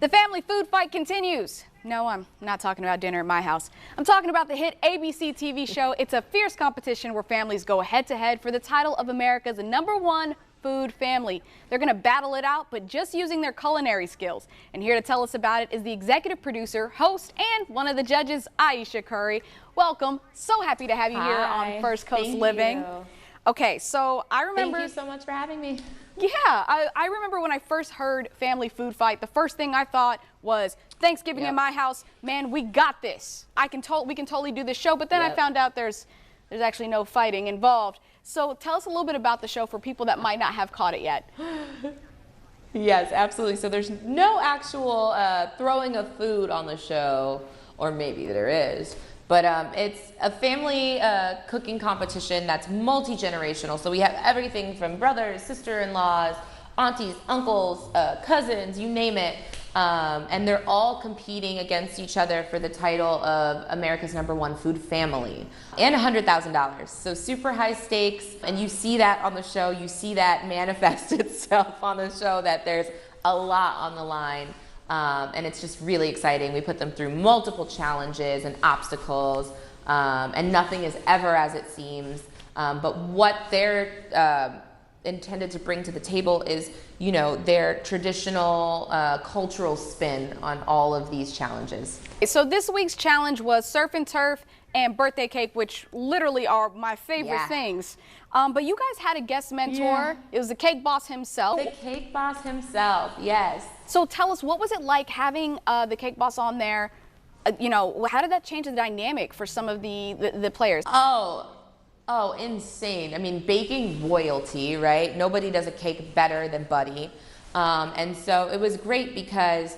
The family food fight continues. No, I'm not talking about dinner at my house. I'm talking about the hit ABC TV show. It's a fierce competition where families go head to head for the title of America's #1 food family. They're going to battle it out, but just using their culinary skills. And here to tell us about it is the executive producer, host, and one of the judges, Ayesha Curry. Welcome. So happy to have you here on First Coast Living. You. Okay, so I remember. Thank you so much for having me. Yeah, I remember when I first heard family food fight, the first thing I thought was Thanksgiving in my house. Man, we got this. We can totally do this show. But then I found out there's actually no fighting involved. So tell us a little bit about the show for people that might not have caught it yet. Yes, absolutely. So there's no actual throwing of food on the show, or maybe there is. But it's a family cooking competition that's multi-generational. So we have everything from brothers, sister-in-laws, aunties, uncles, cousins, you name it. And they're all competing against each other for the title of America's #1 food family and $100,000. So super high stakes. And you see that on the show. You see that manifest itself on the show, that there's a lot on the line. And it's just really exciting. We put them through multiple challenges and obstacles, and nothing is ever as it seems. But what they're intended to bring to the table is, you know, their traditional cultural spin on all of these challenges. So this week's challenge was surf and turf and birthday cake, which literally are my favorite things. But you guys had a guest mentor. It was the cake boss himself. The cake boss himself, yes. So tell us, what was it like having the cake boss on there? You know, how did that change the dynamic for some of the players? Oh, insane. I mean, baking royalty, right? Nobody does a cake better than Buddy. And so it was great because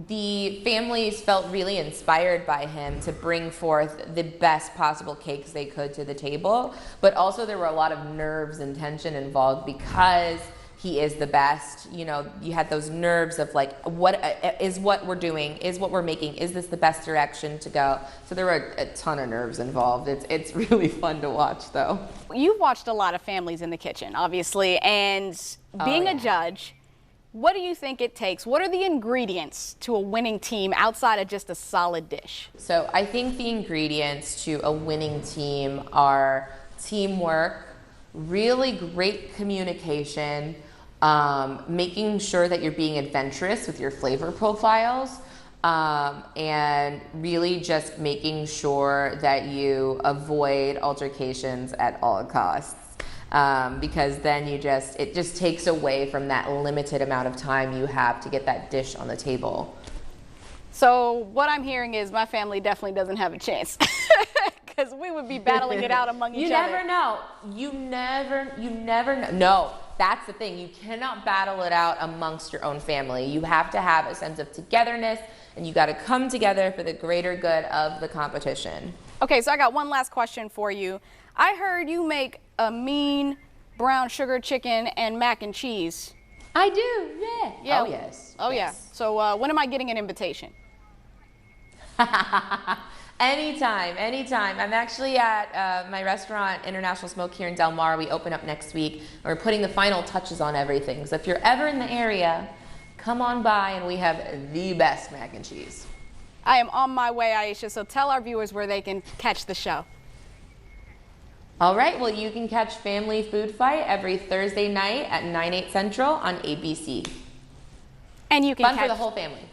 the families felt really inspired by him to bring forth the best possible cakes they could to the table. But also there were a lot of nerves and tension involved because he is the best. You know, you had those nerves of like, what is what we're doing, is what we're making, is this the best direction to go? So there were a ton of nerves involved. It's really fun to watch though. You've watched a lot of families in the kitchen, obviously, and being a judge, what do you think it takes? What are the ingredients to a winning team outside of just a solid dish? So I think the ingredients to a winning team are teamwork, really great communication, making sure that you're being adventurous with your flavor profiles, and really just making sure that you avoid altercations at all costs. Because then it just takes away from that limited amount of time you have to get that dish on the table. So what I'm hearing is my family definitely doesn't have a chance. Because we would be battling it out among each other. You never know. You never know. No, that's the thing. You cannot battle it out amongst your own family. You have to have a sense of togetherness, and you got to come together for the greater good of the competition. Okay, so I got one last question for you. I heard you make a mean brown sugar chicken and mac and cheese. I do, yeah. Oh, yes. Oh, yes. yeah. So when am I getting an invitation? Anytime. I'm actually at my restaurant, International Smoke, here in Del Mar. We open up next week, and we're putting the final touches on everything. So if you're ever in the area, come on by, and we have the best mac and cheese. I am on my way, Ayesha, so tell our viewers where they can catch the show. All right, well, you can catch Family Food Fight every Thursday night at 9/8 Central on ABC. And you can Fun for the whole family.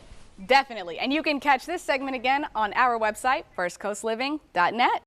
Definitely. And you can catch this segment again on our website, firstcoastliving.net.